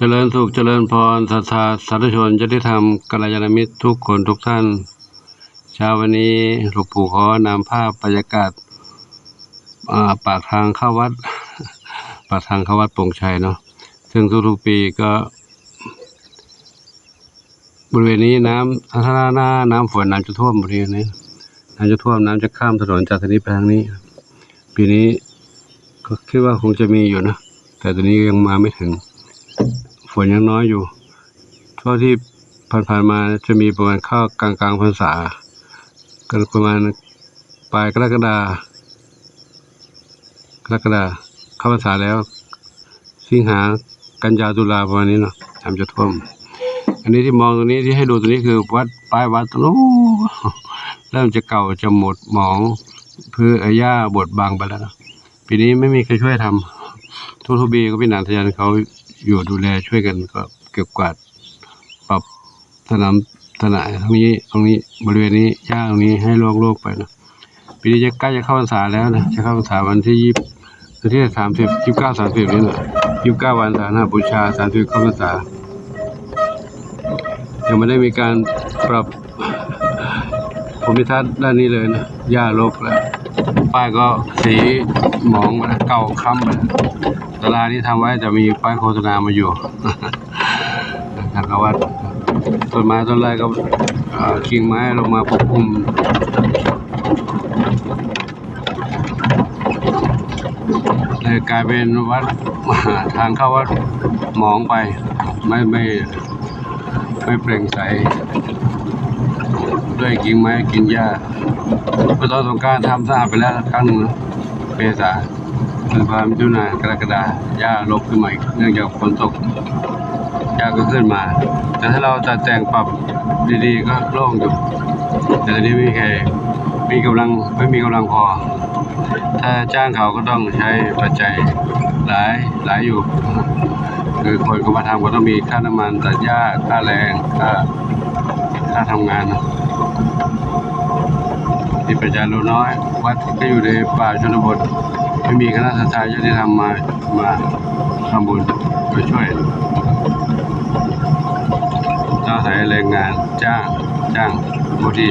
เจริญสุขเจริญพรศรัทธาสาธุชนญาติธรรมกัลยาณมิตรทุกคนทุกท่านเช้าวันนี้หลวงปู่ขอนำภาพบรรยากาศปากทางเข้าวัดปากทางเข้าวัดโป่งชัยเนาะซึ่งทุกๆปีก็บริเวณนี้ถ้าหน้าน้ำฝนน้ำจะท่วมบริเวณนี้น้ำจะท่วมน้ำจะข้ามถนนจากทางนี้ไปทางนี้ปีนี้ก็คิดว่าคงจะมีอยู่นะแต่ตอนนี้ยังมาไม่ถึงฝนยังน้อยอยู่ช่วงที่ผ่านมาจะมีประมาณเข้ากลางพรรษาก็ประมาณปลายกรกฎาเข้าพรรษาแล้วสิงหากันยาตุลาประมาณนี้เนาะน้ำจะท่วมอันนี้ที่มองตรงนี้ที่ให้ดูตรงนี้คือวัดปลายวัดตรงนู้นเริ่มจะเก่าจะหมดหมองพื้นหญ้าบดบังไปแล้วนะปีนี้ไม่มีใครช่วยทำทุกปีก็พี่นานทยานเขาอยู่ดูแลช่วยกันก็เก็บกวาดปรับสนามตรงนี้บริเวณนี้หญ้าตรงนี้ให้โล่งๆไปนะปีนี้จะใกล้จะเข้าพรรษาแล้วนะจะเข้าพรรษาวันที่30 29 30นี่นะ29 วันสาธารณบูชา30เข้าพรรษายังไม่ได้มีการปรับภูมิทัศน์ด้านนี้เลยนะหญ้ารกแล้วป้ายก็สีหมองไปแล้วเก่าค้ำไปตลาดนี้ทำไว้จะมีป้ายโฆษณามาอยู่ทางวัดต้นไม้ต้นไรก็กิ่งไม้ลงมาปกคลุมเลยกลายเป็นวัดทางเข้าวัดหมองไปไม่เปล่งใสด้วยกิ่งไม้กินหญ้าเมื่อตอนสงกรานต์ทำสะอาดไปแล้วครั้งหนึ่งนะเมษาพฤษภาคมมิถุนายนกรกฎาคมหญ้ารกขึ้นมาอีกเนื่องจากฝนตกหญ้าก็ขึ้นมาแต่ถ้าเราจัดแต่งปรับดีๆก็โล่งอยู่แต่ทีนี้ไม่มีกำลังพอถ้าจ้างเขาก็ต้องใช้ปัจจัยหลายอยู่คือคนก็มาทำก็ต้องมีค่าน้ำมันตัดหญ้าค่าแรงค่าทำงานนะที่ประชาชนน้อยวัดก็อยู่ในป่าชนบทไม่มีคณะศรัทธาญาติธรรมมาทำบุญมาช่วยต้องอาศัยแรงงานจ้างผู้ที่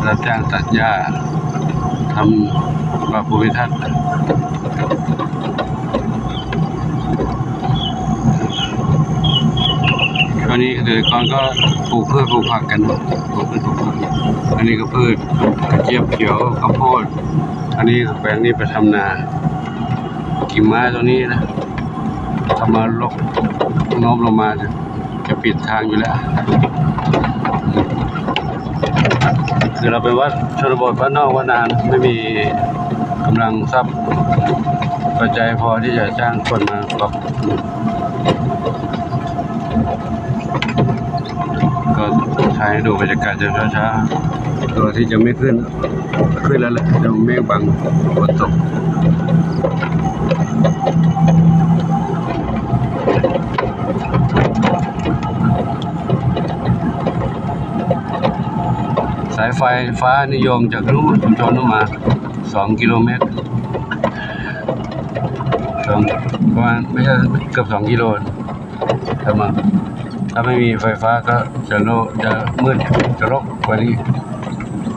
รับจ้างตัดหญ้าทำปรับภูมิทัศน์ตอนนี้เกษตรกรก็ปลูกพืชปลูกผักกันปลูกผักอันนี้ก็พืชกระเจี๊ยบเขียวข้าวโพดอันนี้แปลงนี้ไปทำนากิ่งไม้ตรงนี้นะทำมาลกโน้มลงมาจะปิดทางอยู่แล้วคือเราเป็นวัดชนบทบ้านนอกวัดนานไม่มีกำลังทรัพย์ปัจจัยพอที่จะจ้างคนมาปรับก็ถ่ายให้ดูบรรยากาศช้าๆตัวที่จะไม่ขึ้นแล้วแหละจะเมฆบังฝนตกสายไฟฟ้านิยมจากนู้นชุมชนนู้นมา2 กิโลเมตรประมาณไม่ใช่เกือบ2 กิโลถ้าไม่มีไฟฟ้าก็จะมืดจะรกกว่านี้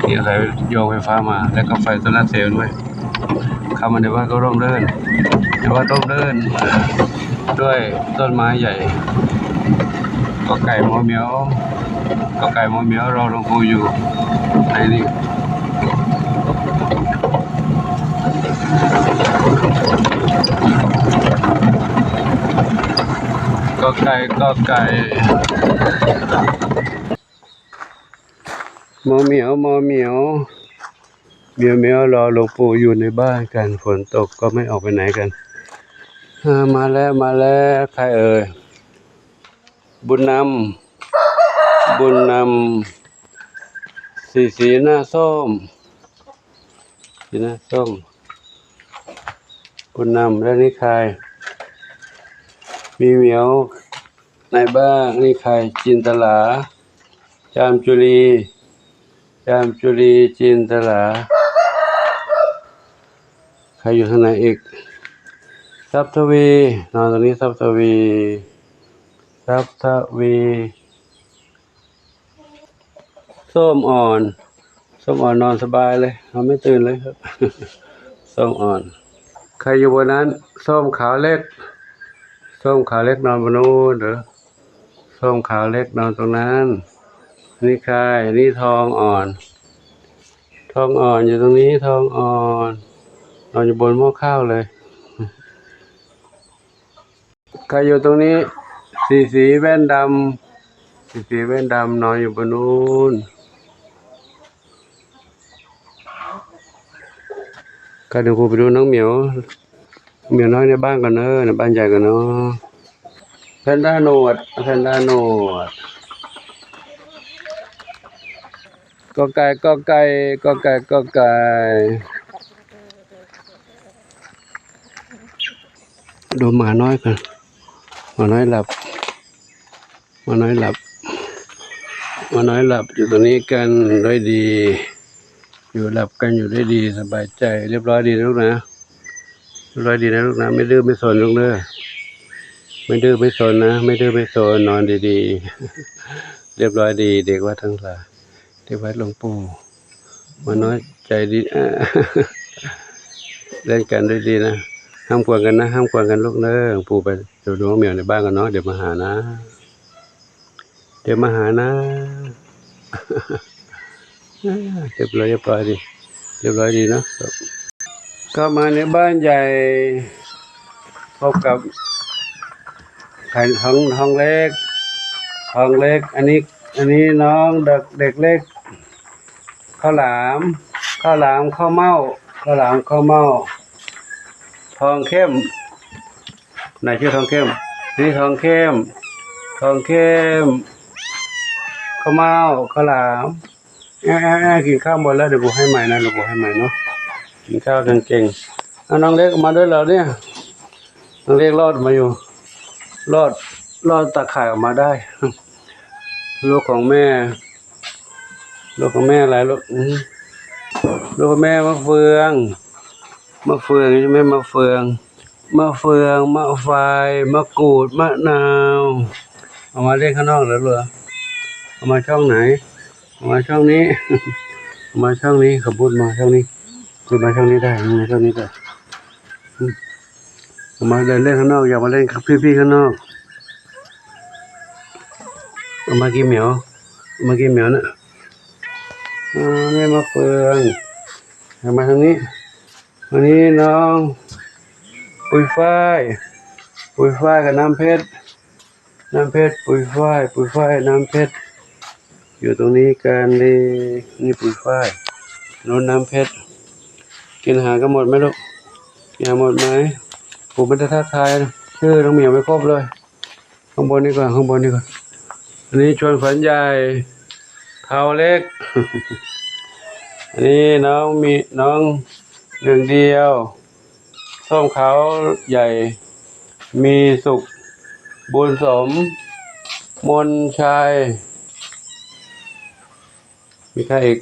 นี่อาศัยโยงไฟฟ้ามาแล้วก็ไฟโซลาร์เซลล์ด้วยเข้ามาในวัดก็ร่มรื่นด้วยต้นไม้ใหญ่ก็ไก่มอเหมียวรอหลวงปู่อยู่ไอ้นี่ก็ไก่มอเหมียวรอหลวงปู่อยู่ในบ้านกันฝนตกก็ไม่ออกไปไหนกันมาแล้วใครเอ่ยบุญนำสีหน้าส้มบุญนำแล้วนี่ใครมีเหมียวในบ้านนี่ใครจินตลาจามจุลีจินตลาใครอยู่ข้างในอีกทรัพย์ทวีนอนตรงนี้ทรัพย์ทวี ทับทวีส้มอ่อนนอนสบายเลยเราไม่ตื่นเลยครับ ส้มอ่อนใครอยู่บนนั้นส้มขาวเล็กนอนบนนู้นเหรอส้มขาวเล็กนอนตรงนั้นนี่ใครนี่ทองอ่อนอยู่ตรงนี้ทองอ่อนนอนอยู่บนหม้อข้าวเลยใครอยู่ตรงนี้สีแว่นดำนอนอยู่บนนู้นก็เดี๋ยวครูไปดูน้องเหมียวน้อยในบ้านกันเนอะในบ้านใหญ่กันเนอะแพนด้าหนวดกอไก่ดูหมาน้อยกันหมาน้อยหลับอยู่ตรงนี้กันด้วยดีอยู่หลับกันอยู่ได้ดีสบายใจเรียบร้อยดีนะลูกนะไม่ดื้อไม่สนลูกเด้อไม่ดื้อไม่สนนะนอนดีๆเรียบร้อยดีเด็กวัดทั้งหลายเด็กวัดหลวงปู่มาน้อยใจดีเล่นกันด้วยดีนะห้ามกวนกันลูกเด้อหลวงปู่ไปดูน้องเหมียวในบ้านกันเนาะเดี๋ยวมาหานะเรียบร้อยดีเนาะก็มาในบ้านใหญ่พบกับไข่ทองเล็กอันนี้น้องเด็กเล็กข้าวหลามข้าวเม่าทองเข้มไหนชื่อทองเข้มนี่ทองเข้มข้าวเม่าข้าวหลามกินข้าวหมดแล้วเดี๋ยวกูให้ใหม่นะเนาะกินข้าวเก่งน้องเล็กมาด้วยเหรอเนี่ยน้องเล็กรอดมาอยู่รอดตะข่ายออกมาได้ลูกของแม่อะไรลูกของแม่มะเฟืองใช่ไหมมะเฟืองมะไฟมะกรูดมะนาวเอามาเล่นข้างนอกเหรอเอามาช่องไหนเอามาช่องนี้ ขบุญมาช่องนี้มาช่องนี้ได้เอามาเล่นข้างนอกอยากมาเล่นกับพี่ข้างนอกเอามากินเหมียวน่ะแม่มะเฟืองเอามาทางนี้วันนี้น้องปุยฝ้ายกับน้ำเพชรปุยฝ้ายน้ำเพชรอยู่ตรงนี้กันเลยนี่ปุยฝ้ายโน้นน้ำเพชรกินอาหารกันหมดไหมลูกกินอาหารหมดไหมผมไม่ได้ทักทายชื่อน้องเหมียวไม่ครบเลยข้างบนนี่ก่อนอันนี้ชวนฝันใหญ่เท้าเล็ก อันนี้น้องมีน้องหนึ่งเดียวส้มขาวใหญ่มีสุขบุญสมมนชัยมีใครอีก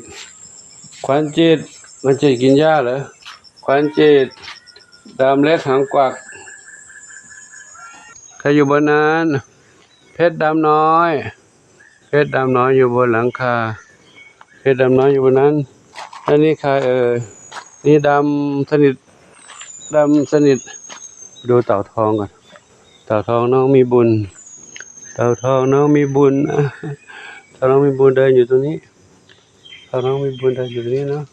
ขวัญจิตกินหญ้าเหรอขวัญจิตดำเล็กหางกวักใครอยู่บนนั้นเพชรดำน้อยอยู่บนหลังคาอยู่บนนั้นอันนี้ใครนี่ดำสนิทดูเต่าทองก่อนเต่าทองน้องมีบุญเดินอยู่ตรงนี้เนาะ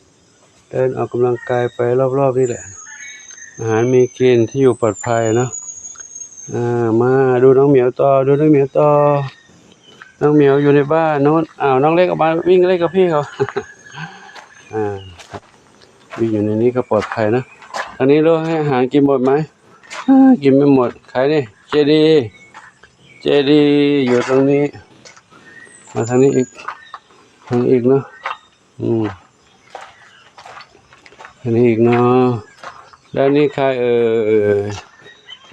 เดินออกกำลังกายไปรอบๆนี่แหละอาหารมีกินที่อยู่ปลอดภัยเนาะมาดูน้องเหมียวต่อน้องเหมียวอยู่ในบ้านโน้นน้องเล็กออกมาวิ่งเล่นกับพี่เขา วิ่งอยู่ในนี้ก็ปลอดภัยนะอันนี้เราให้อาหารกินหมดไหมกินไม่หมดใครนี่เจดีอยู่ตรงนี้มาทางนี้อีกเนาะอันนี้อีกเนาะแล้วนี่ใคร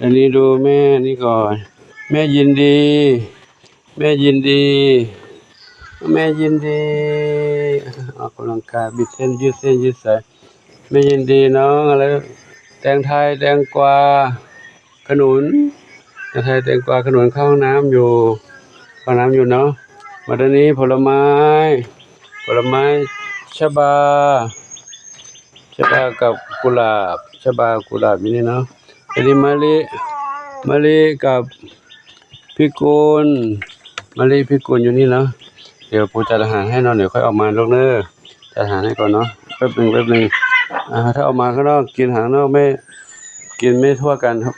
อันนี้ดูแม่นี่ก่อนแม่ยินดีออกกำลังกายบิดเส้นยืดสายแม่ยินดีน้องอะไรแตงไทยแตงกวาขนุน นาไทยแตงกวาขนุนเข้าห้องน้ำอยู่เนาะมาด้านนี้ผลไม้ชะบากับกุหลาบชะบากุหลาบอยู่นี่เนาะอันนี้มะลิกับพิกุลอยู่นี่เนาะเดี๋ยวผมจัดอาหารให้เนาะเดี๋ยวค่อยออกมาลูกเนอจัดอาหารให้ก่อนเนาะแป๊บนึงถ้าออกมาข้างนอกกินอาหารข้างนอกไม่กินไม่ทั่วกันครับ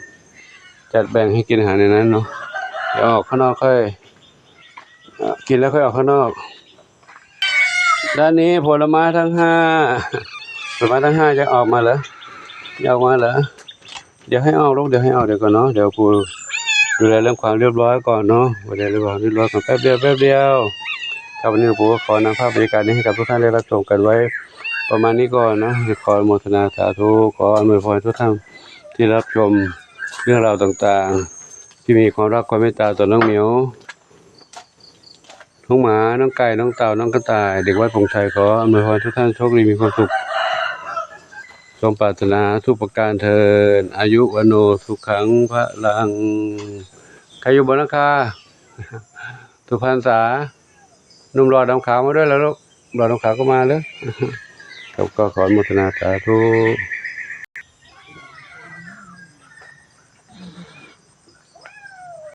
จัดแบ่งให้กินอาหารในนั้นเนาะเดี๋ยวออกข้างนอกค่อยกินแล้วค่อยออกข้างนอกด้านนี้ผลไม้ทั้งห้าจะออกมาเหรอเดี๋ยวให้ออกลูกเดี๋ยวก่อนเนาะเดี๋ยวกูดูแลเรื่องความเรียบร้อยก่อนเนาะดูแลเรื่องความเรียบร้อยก่อนแป๊บเดียวครับวันนี้ผมก็ขอนำภาพบรรยากาศนี้ให้กับทุกท่านได้รับชมกันไว้ประมาณนี้ก่อนนะขออนุโมทนาสาธุขออำนวยพรทุกท่านที่รับชมเรื่องราวต่างๆที่มีความรักความเมตตาต่อน้องเหมียวน้องหมาน้องไก่น้องเต่าน้องกระต่ายเด็กวัดพงชัยขออำนวยพรทุกท่านโชคดีมีความสุขสมปรารถนาทุกประการเทินอายุวโนสุขังพลังใครอยู่บนหลังคาสุพรรณษาหนุ่มหล่อดำขาวมาด้วยแล้วลูกหล่อดำขาวก็มาเลยครับก็ขออนุโมทนาสาธุ